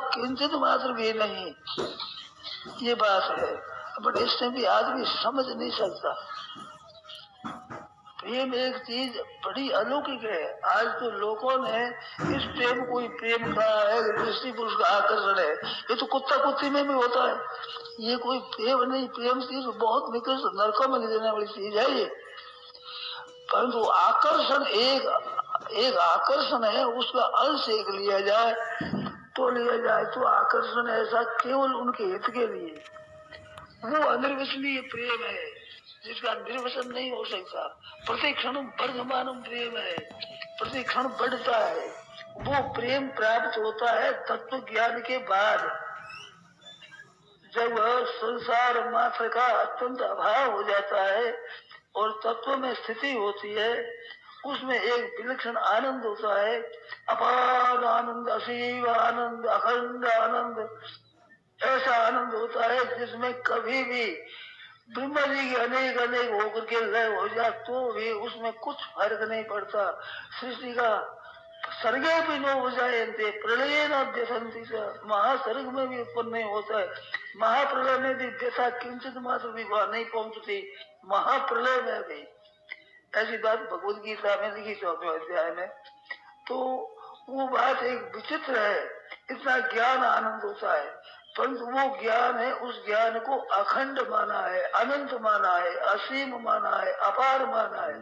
किंचित मात्र भी नहीं, ये बात है। बट इससे भी आदमी समझ नहीं सकता। प्रेम एक चीज बड़ी अलौकिक है। आज तो लोगों ने इस प्रेम को ही प्रेम कहा है, स्त्री पुरुष का आकर्षण है। ये तो कुत्ता कुत्ती में भी होता है, ये कोई प्रेम नहीं। प्रेम चीज बहुत निकृष्ट नरकों में ले देने वाली चीज है ये। परंतु आकर्षण एक आकर्षण है, उसका अंश एक लिया जाए तो आकर्षण ऐसा केवल उनके हित के लिए, वो अनिर्वचनीय प्रेम है जिसका निर्वचन नहीं हो सकता। प्रतिक्षण वर्धमानम प्रेम है, प्रतिक्षण बढ़ता है। वो प्रेम प्राप्त होता है तत्व ज्ञान के बाद, जब संसार मात्र का अत्यंत अभाव हो जाता है और तत्व में स्थिति होती है, उसमें एक विलक्षण आनंद होता है, अपार आनंद, असीम आनंद, अखंड आनंद। ऐसा आनंद होता है जिसमें कभी भी ब्रह्मा जी की अनेक अनेक होकर के लय हो जाए तो भी उसमें कुछ फर्क नहीं पड़ता। सृष्टि का सर्गे भी न हो जाए, प्रलय न व्यथंती, महासर्ग में भी उत्पन्न नहीं होता है, महाप्रलय में भी व्यथा किंचित मात्र भी वहां नहीं पहुंचती, महाप्रलय में भी। ऐसी बात भगवद गीता में लिखी 4वें अध्याय में। तो वो बात एक विचित्र है, इतना ज्ञान आनंद होता है, परंतु वो ज्ञान है, उस ज्ञान को अखंड माना है, अनंत माना है, असीम माना है, अपार माना है।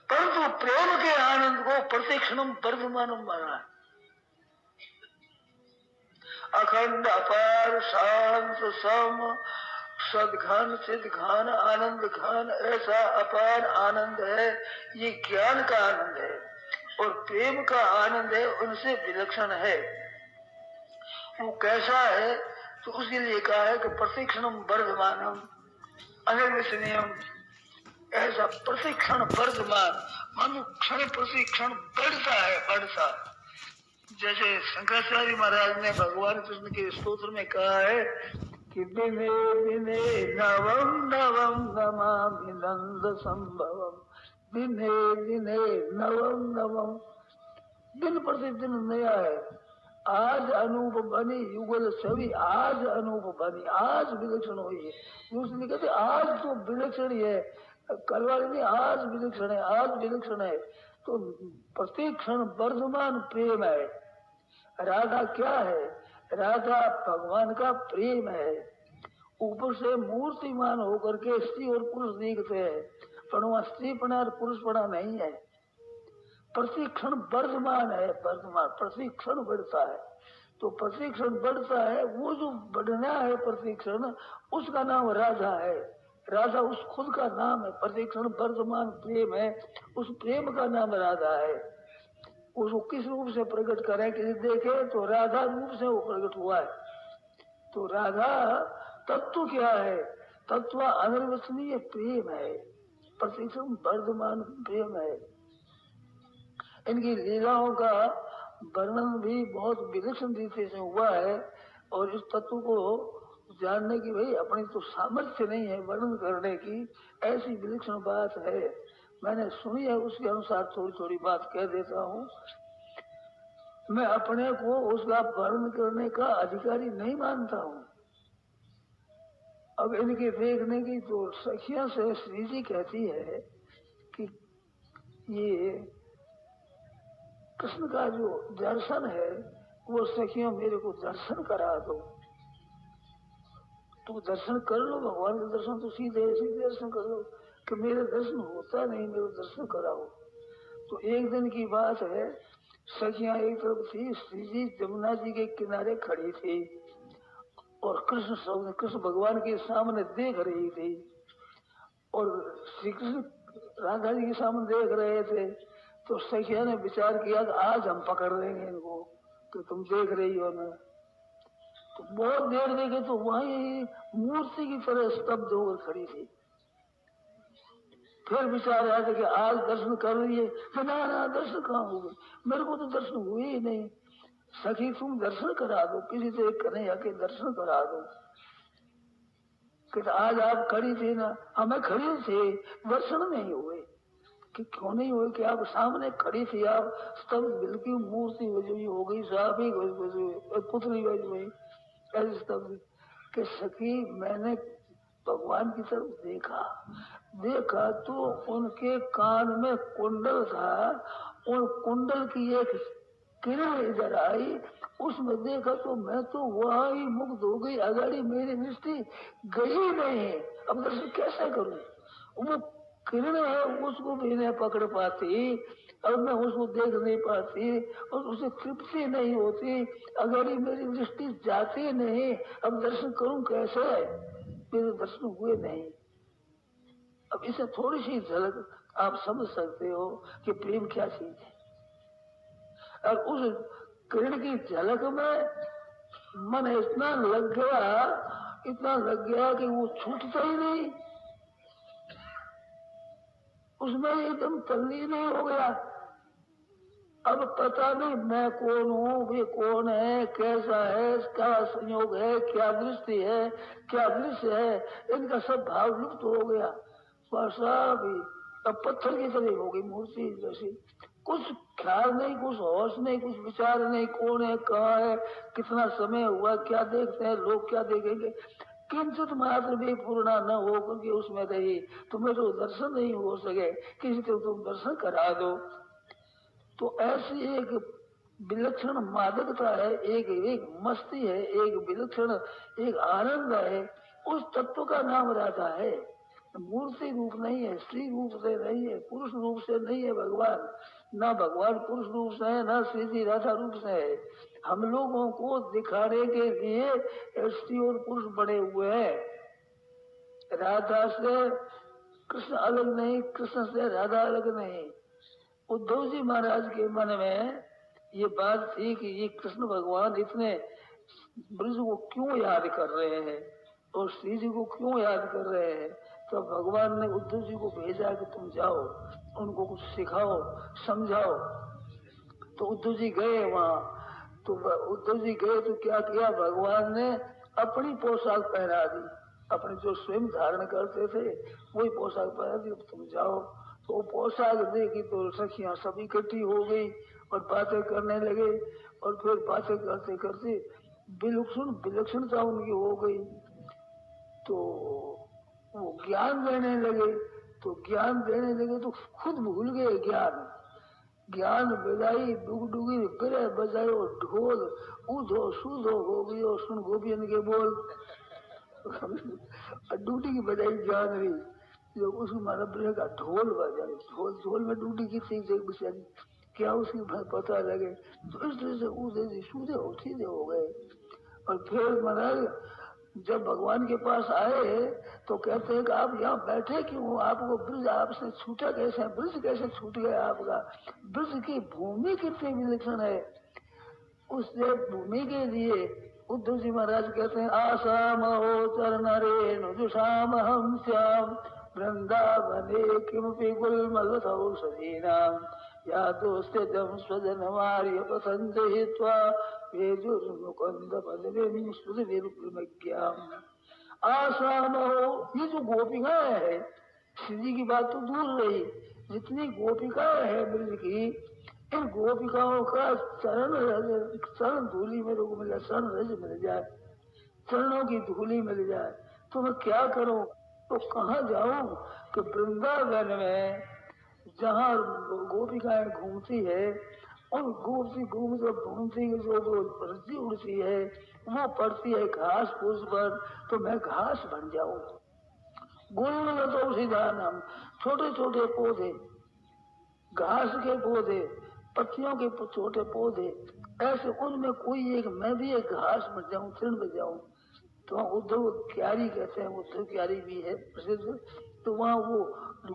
परंतु प्रेम के आनंद को प्रतिक्षणम वर्धमानम माना है। अखंड, अपार, शांत, सम, सदघन, चिदघन, आनंद घन, ऐसा अपार आनंद है। ये ज्ञान का आनंद है और प्रेम का आनंद है, उनसे विलक्षण है। वो कैसा है तो उसके लिए कहा है कि प्रतिक्षणम वर्धमानम अनिर्वचनीयम। ऐसा प्रतिक्षण वर्धमान, मानो क्षण प्रतिक्षण बढ़ता है, बढ़ता। जैसे शंकराचार्य महाराज ने भगवान कृष्ण के स्तोत्र में कहा है कि दिने दिने नवम नवम नमामि नंद संभवम, दिने दिने नवम नवम, दिन प्रतिदिन नया है। आज अनूप बनी युगल छवि, आज अनूप बनी, आज विलक्षण हुई है। दूसरी कहते आज तो विलक्षण ही है, कल वाले नहीं, आज विलक्षण है, आज विलक्षण है। तो प्रतिक्षण वर्धमान प्रेम है। राधा क्या है? राधा भगवान का प्रेम है। ऊपर से मूर्तिमान होकर के स्त्री और पुरुष दिखते हैं, पर वहां स्त्रीपना और पुरुषपना नहीं है। प्रतिक्षण वर्धमान है, वर्धमान प्रतिक्षण बढ़ता है। तो प्रतिक्षण बढ़ता है, वो जो बढ़ना है प्रतिक्षण, उसका नाम राधा है। राधा उस खुद का नाम है, प्रतिक्षण वर्धमान प्रेम है, उस प्रेम का नाम राधा है। उसको किस रूप से प्रकट करें कि देखे तो राधा रूप से वो प्रकट हुआ है। तो राधा तत्व क्या है? तत्व अनिर्वचनीय प्रेम है, प्रतिक्षण वर्धमान प्रेम है। इनकी लीलाओं का वर्णन भी बहुत विलक्षण रीति से हुआ है और इस तत्व को जानने की भाई अपनी तो सामर्थ्य नहीं है वर्णन करने की, ऐसी विलक्षण बात है। मैंने सुनी है, उसके अनुसार थोड़ी थोड़ी बात कह देता हूँ। मैं अपने को उसका वर्णन करने का अधिकारी नहीं मानता हूँ। अब इनके देखने की तो सखिया से श्री जी कहती है कि ये कृष्ण का जो दर्शन है वो सखियों मेरे को दर्शन करा दो। तो दर्शन कर लो, भगवान का दर्शन तो सीधे दर्शन कर लो कि मेरे दर्शन होता नहीं, मेरे दर्शन कराओ। तो एक दिन की बात है, सखियां एक तरफ थी, श्री जी जमुना जी के किनारे खड़ी थी और कृष्ण भगवान के सामने देख रही थी और श्री कृष्ण राधा जी के सामने देख रहे थे। तो सखिया ने विचार किया कि आज हम पकड़ लेंगे इनको, तो तुम देख रही हो ना। तो बहुत देर देखे तो वहीं मूर्ति की तरह स्तब्ध होकर खड़ी थी। फिर विचार आया था कि आज दर्शन कर रही है, ना दर्शन कहाँ हो गए, मेरे को तो दर्शन हुए ही नहीं। सखी तुम दर्शन करा दो, किसी से कन्हैया के दर्शन करा दो। कि आज आप खड़ी थी ना, हमें खड़ी थे, दर्शन नहीं हुए। कि क्यों नहीं हुए कि आप सामने खड़ी थी, आप स्तब्ध बिल्कुल मूर्ति वजूही हो गई, साफ ही पुतली वजूही ऐसी स्तब्ध कि सखी मैंने भगवान की तरफ देखा तो उनके कान में कुंडल था और कुंडल की एक किरण इधर आई, उसमें देखा तो मैं तो वहां ही मुग्ध हो गई, अगाड़ी मेरी दृष्टि गई नहीं। अब दर्शन कैसे करूं? वो किरण है उसको भी नहीं पकड़ पाती, अब मैं उसको देख नहीं पाती और उसे तृप्ति नहीं होती, अगाड़ी मेरी दृष्टि जाती नहीं। अब दर्शन करूं कैसे? मेरे दर्शन हुए नहीं। अब इसे थोड़ी सी झलक आप समझ सकते हो कि प्रेम क्या चीज है। और उस किरण की झलक में मन इतना लग गया कि वो छूटता ही नहीं, उसमें एकदम तल्लीन हो गया। अब पता नहीं मैं कौन हूँ, वे कौन है, कैसा है, क्या संयोग है, क्या दृष्टि है, क्या दृश्य है, इनका सब भाव लुप्त हो गया। सब अब पत्थर की तरह हो गई मूर्ति जैसी, कुछ ख्याल नहीं, कुछ होश नहीं, कुछ विचार नहीं, कौन है, कहाँ है, कितना समय हुआ, क्या देखते हैं लोग, क्या देखेंगे, किंचित मात्र भी पूर्णा न हो करके उसमें रही। तुम्हें तो दर्शन नहीं हो सके, किसी को तुम दर्शन करा दो। तो ऐसी एक विलक्षण मादकता है, एक मस्ती है, एक विलक्षण एक आनंद है, उस तत्व का नाम राधा है। मूर्ति रूप नहीं है, स्त्री रूप से नहीं है, पुरुष रूप से नहीं है भगवान, ना भगवान पुरुष रूप से है, ना श्री जी राधा रूप से है। हम लोगों को दिखाने के लिए स्त्री और पुरुष बने हुए हैं। राधा से कृष्ण अलग नहीं, कृष्ण से राधा अलग नहीं। उद्धव जी महाराज के मन में ये बात थी कि ये कृष्ण भगवान इतने ब्रज को क्यों याद कर रहे हैं और श्री जी को क्यों याद कर रहे हैं। तो भगवान ने उद्धव जी को भेजा कि तुम जाओ, उनको कुछ सिखाओ, समझाओ। तो उद्धव जी गए वहां। तो उद्धव जी गए तो क्या किया, भगवान ने अपनी पोशाक पहना दी, अपने जो स्वयं धारण करते थे वही पोशाक पहना दी। तुम जाओ। तो वो पोशाक देखी तो सखियां सब इकट्ठी हो गई और बातें करने लगे, और फिर बातें करते करते विलक्षणता उनकी हो गई। तो वो ज्ञान देने लगे, तो खुद भूल गए ज्ञान बजाई डुगडुगी बिरे बजायो ढोल, ऊधो सूधो हो गयो सुन गोपियन के बोल। डूटी की बजाई जान रही, जो उसको मारा ब्रह का ढोल बजाए, ढोल में डूटी की थी बेचारी, क्या उसकी पता लगे। तो इस तरह से ऊधे सूधे हो सीधे हो गए। और फिर महाराज जब भगवान के पास आए तो कहते हैं कि आप यहाँ बैठे क्यों, आपको ब्रज आपसे छूटा कैसे, ब्रज कैसे छूट गया आपका, ब्रज की भूमि कितनी विलक्षण है। उससे भूमि के लिए उद्धव जी महाराज कहते हैं, आसाम हो चरण रेणु जुषाम हम श्याम वृंदावने किमपि गुलमलतौ सदीनाम या दोस्ते जम स्वजन मार्य पसंद हित्वा वेजुर्मुकुंद पदवीं सुधीर्प्रज्ञाम। आसाम हो, ये जो गोपिकाएं है, श्री जी की बात तो दूर रही, जितनी गोपिकाएं है ब्रज की, इन गोपिकाओं का चरण धूलि मेरे को मिल जाए, चरण रज मिल जाए, चरणों की धूलि मिल जाए तो मैं क्या करूं। तो कहाँ जाऊं कि वृंदावन में जहाँ गोपिकाएं घूमती है, उन घूमती जो रस्सी उड़ती है वो पड़ती है घास फूस पर, तो मैं घास बन जाऊं। गुण तो सीधानम, छोटे छोटे पौधे, घास के पौधे, पत्तियों के छोटे पौधे, ऐसे उनमें कोई एक मैं भी एक घास बन जाऊं, तृण बन जाऊं। तो उद्धव क्यारी कहते हैं, उद्धव क्यारी भी है प्रसिद्ध। तो वहाँ वो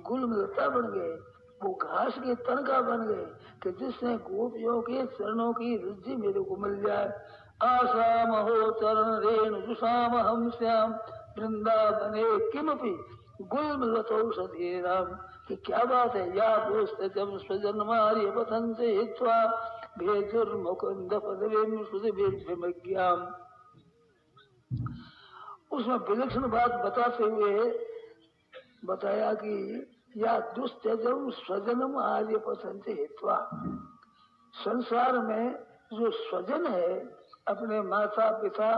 गुलमलता बन गए, वो घास के तनका बन गए कि जिससे गोपियों के चरणों की रुचि मेरे को मिल जाए। आसाम हो चरण रेणु जुषाम हम श्याम वृंदावने किमपि गुलमलतौ सधीराम। कि क्या बात है, या दोस्त जब स्वजन मार्य पथन से हित्वा भेजुर्मुकुंद पदवीं सुधीर्प्रज्ञाम। उसमें विलक्षण बात बताते हुए बताया कि या दुस्त्यजम स्वजनम आर्य पसंद हेत्वा। संसार में जो स्वजन है, अपने माता पिता